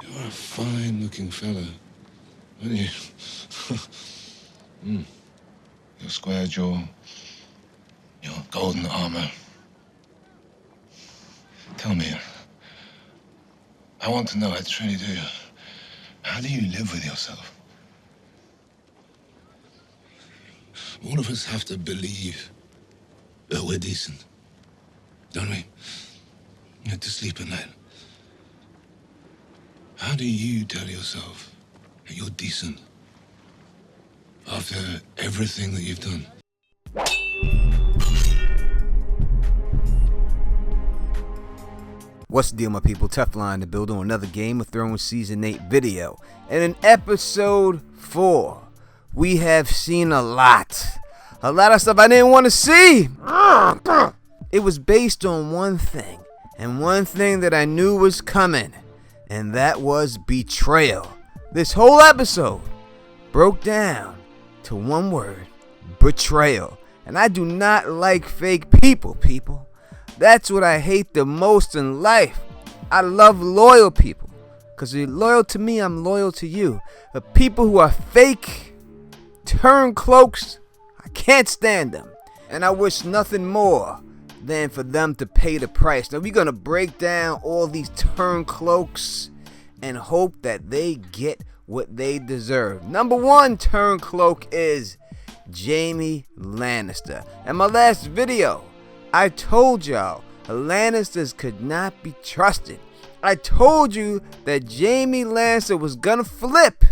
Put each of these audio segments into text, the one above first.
You're a fine-looking fella, aren't you? Your square jaw, your golden armor. Tell me, I want to know, I truly do. How do you live with yourself? All of us have to believe that we're decent, don't we? You have to sleep at night. How do you tell yourself that you're decent after everything that you've done? What's the deal, my people? Teflon in the building on another Game of Thrones Season 8 video. And in Episode 4, we have seen a lot of stuff I didn't want to see. It was based on one thing, and one thing that I knew was coming, and that was betrayal. This whole episode broke down to one word: betrayal. And I do not like fake people. That's what I hate the most in life. I love loyal people, because you're loyal to me, I'm loyal to you. But people who are fake, turn cloaks, I can't stand them. And I wish nothing more than for them to pay the price. Now we're going to break down all these turn cloaks and hope that they get what they deserve. Number one turn cloak is Jaime Lannister. In my last video, I told y'all the Lannisters could not be trusted. I told you that Jaime Lannister was gonna flip,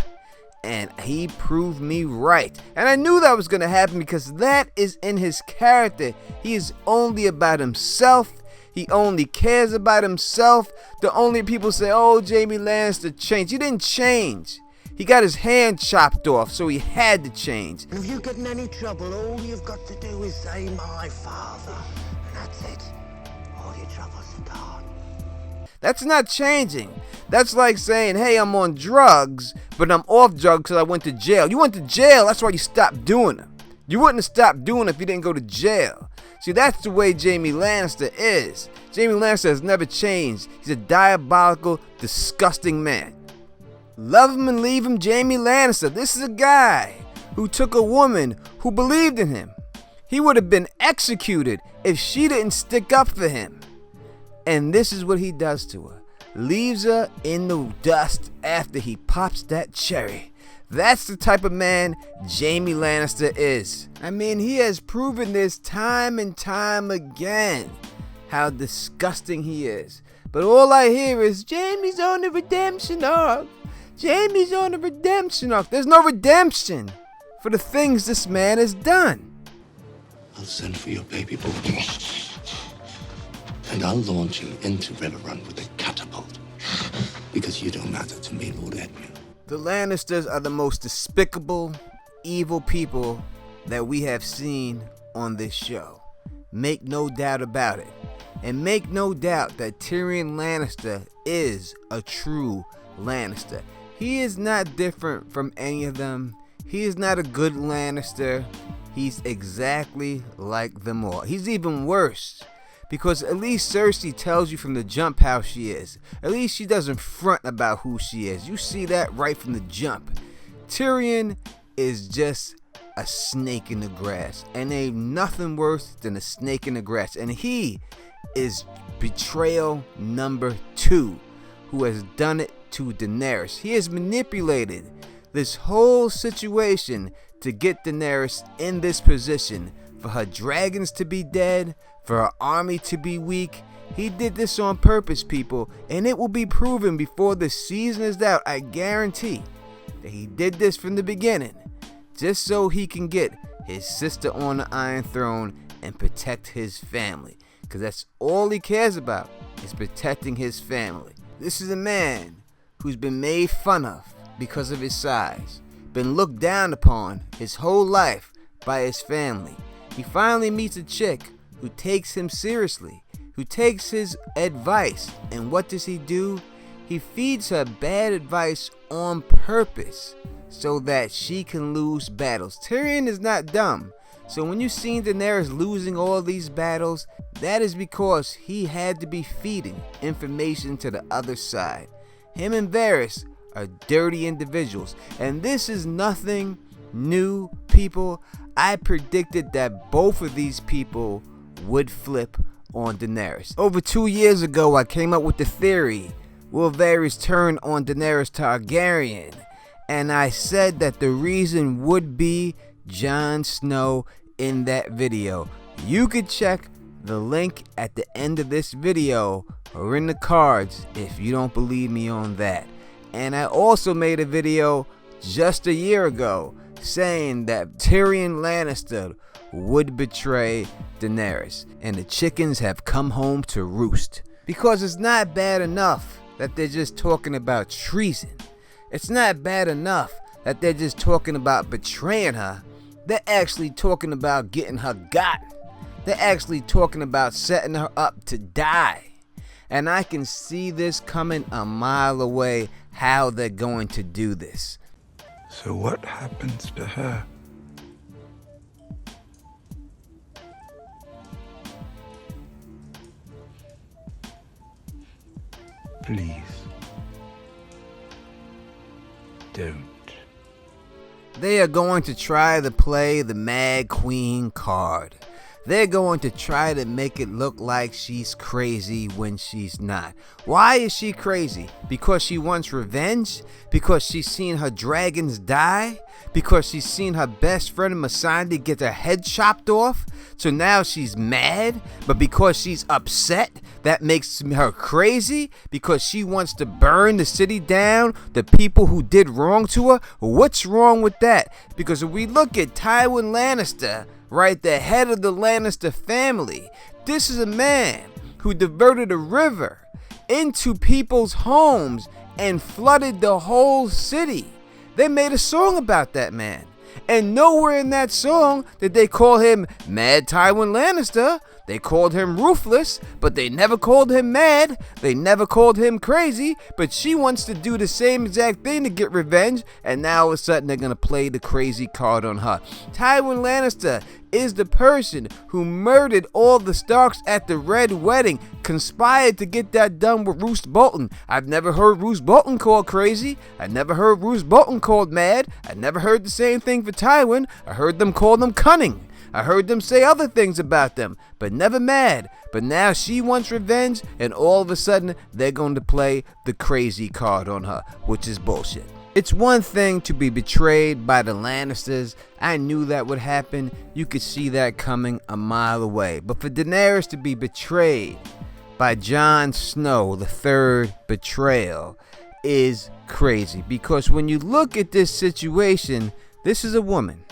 and he proved me right. And I knew that was gonna happen because that is in his character. He is only about himself. He only cares about himself. The only people say, oh, Jaime Lannister changed. He didn't change. He got his hand chopped off, so he had to change. And if you get in any trouble, all you've got to do is say, my father. And that's it. All your troubles are gone. That's not changing. That's like saying, hey, I'm on drugs, but I'm off drugs because I went to jail. You went to jail, that's why you stopped doing them. You wouldn't have stopped doing it if you didn't go to jail. See, that's the way Jaime Lannister is. Jaime Lannister has never changed. He's a diabolical, disgusting man. Love him and leave him, Jaime Lannister. This is a guy who took a woman who believed in him. He would have been executed if she didn't stick up for him. And this is what he does to her. Leaves her in the dust after he pops that cherry. That's the type of man Jaime Lannister is. I mean, he has proven this time and time again, how disgusting he is. But all I hear is, Jaime's on the redemption arc. Jaime's on the redemption arc. There's no redemption for the things this man has done. I'll send for your baby boy, and I'll launch you into River Run with a catapult, because you don't matter to me, Lord Edmund. The Lannisters are the most despicable, evil people that we have seen on this show. Make no doubt about it. And make no doubt that Tyrion Lannister is a true Lannister. He is not different from any of them. He is not a good Lannister. He's exactly like them all. He's even worse, because at least Cersei tells you from the jump how she is. At least she doesn't front about who she is. You see that right from the jump. Tyrion is just a snake in the grass, and ain't nothing worse than a snake in the grass. And he is betrayal number 2, who has done it to Daenerys. He has manipulated this whole situation to get Daenerys in this position, for her dragons to be dead, for her army to be weak. He did this on purpose, people, and it will be proven before the season is out. I guarantee that he did this from the beginning, just so he can get his sister on the Iron Throne and protect his family, because that's all he cares about, is protecting his family. This is a man who's been made fun of because of his size, been looked down upon his whole life by his family. He finally meets a chick who takes him seriously, who takes his advice, and what does he do? He feeds her bad advice on purpose so that she can lose battles. Tyrion is not dumb, so when you see Daenerys losing all these battles, that is because he had to be feeding information to the other side. Him and Varys are dirty individuals. And this is nothing new, people. I predicted that both of these people would flip on Daenerys. Over 2 years ago, I came up with the theory, will Varys turn on Daenerys Targaryen? And I said that the reason would be Jon Snow in that video. You could check the link at the end of this video or in the cards if you don't believe me on that. And I also made a video just a year ago saying that Tyrion Lannister would betray Daenerys, and the chickens have come home to roost. Because it's not bad enough that they're just talking about treason. It's not bad enough that they're just talking about betraying her. They're actually talking about getting her got. They're actually talking about setting her up to die. And I can see this coming a mile away, how they're going to do this. So what happens to her? Please, don't. They are going to try to play the Mad Queen card. They're going to try to make it look like she's crazy when she's not. Why is she crazy? Because she wants revenge? Because she's seen her dragons die? Because she's seen her best friend Missandei get her head chopped off? So now she's mad? But because she's upset, that makes her crazy? Because she wants to burn the city down? The people who did wrong to her? What's wrong with that? Because if we look at Tywin Lannister, right, the head of the Lannister family, this is a man who diverted a river into people's homes and flooded the whole city. They made a song about that man. And nowhere in that song did they call him Mad Tywin Lannister. They called him ruthless, but they never called him mad. They never called him crazy, but she wants to do the same exact thing to get revenge, and now all of a sudden they're going to play the crazy card on her. Tywin Lannister is the person who murdered all the Starks at the Red Wedding, conspired to get that done with Roose Bolton. I've never heard Roose Bolton called crazy. I never heard Roose Bolton called mad. I never heard the same thing for Tywin. I heard them call them cunning. I heard them say other things about them, but never mad. But now she wants revenge, and all of a sudden they're going to play the crazy card on her, which is bullshit. It's one thing to be betrayed by the Lannisters. I knew that would happen. You could see that coming a mile away. But for Daenerys to be betrayed by Jon Snow, the third betrayal, is crazy. Because when you look at this situation, this is a woman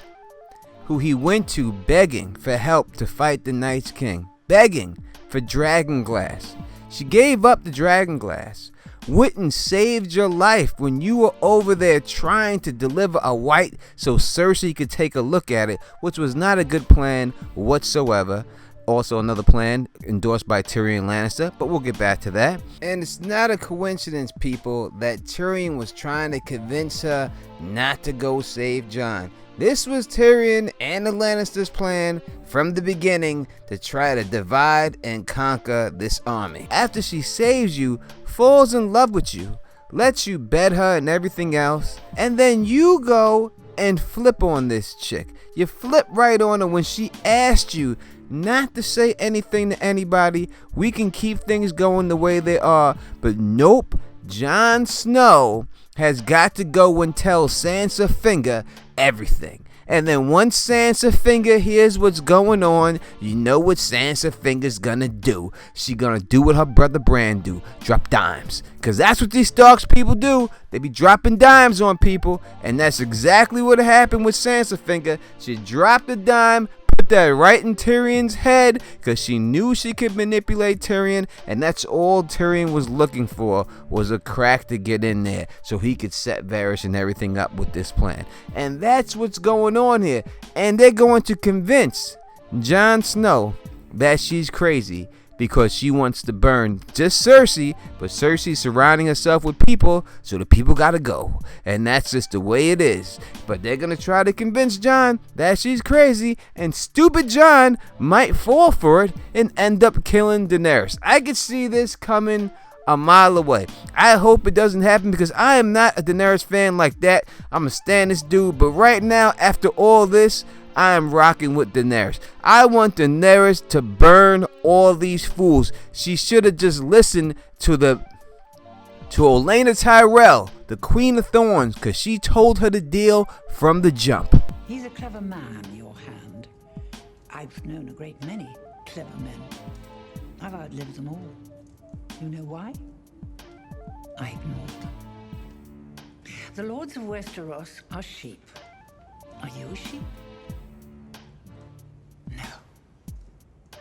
who he went to begging for help to fight the Night's King, begging for dragonglass. She gave up the dragonglass, went and saved your life when you were over there trying to deliver a white so Cersei could take a look at it, which was not a good plan whatsoever. Also another plan endorsed by Tyrion Lannister, but we'll get back to that. And it's not a coincidence, people, that Tyrion was trying to convince her not to go save Jon. This was Tyrion and the Lannisters' plan from the beginning to try to divide and conquer this army. After she saves you, falls in love with you, lets you bed her and everything else, and then you go and flip on this chick. You flip right on her when she asked you not to say anything to anybody. We can keep things going the way they are, but nope. Jon Snow has got to go and tell Sansa Finger everything. And then once Sansa Finger hears what's going on, you know what Sansa Finger's gonna do. She gonna do what her brother Bran do, drop dimes. Cause that's what these Starks people do. They be dropping dimes on people, and that's exactly what happened with Sansa Finger. She dropped a dime, put that right in Tyrion's head, because she knew she could manipulate Tyrion, and that's all Tyrion was looking for, was a crack to get in there so he could set Varys and everything up with this plan. And that's what's going on here. And they're going to convince Jon Snow that she's crazy because she wants to burn just Cersei, but Cersei's surrounding herself with people, so the people gotta go. And that's just the way it is. But they're gonna try to convince Jon that she's crazy, and stupid Jon might fall for it and end up killing Daenerys. I could see this coming a mile away. I hope it doesn't happen because I am not a Daenerys fan like that. I'm a stan this dude, but right now, after all this, I am rocking with Daenerys. I want Daenerys to burn all these fools. She should have just listened to Olenna Tyrell, the Queen of Thorns, because she told her the deal from the jump. He's a clever man, your hand. I've known a great many clever men. I've outlived them all. You know why? I ignored them. The lords of Westeros are sheep. Are you a sheep? No.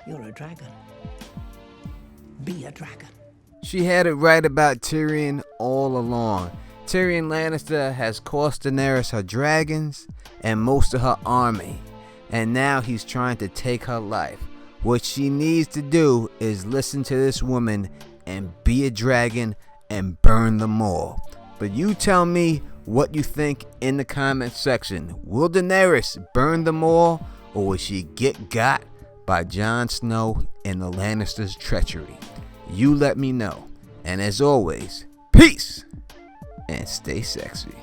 You're a dragon. Be a dragon. She had it right about Tyrion all along. Tyrion Lannister has cost Daenerys her dragons and most of her army, and now he's trying to take her life. What she needs to do is listen to this woman and be a dragon and burn them all. But you tell me what you think in the comment section. Will Daenerys burn them all, or will she get got by Jon Snow and the Lannisters' treachery? You let me know. And as always, peace and stay sexy.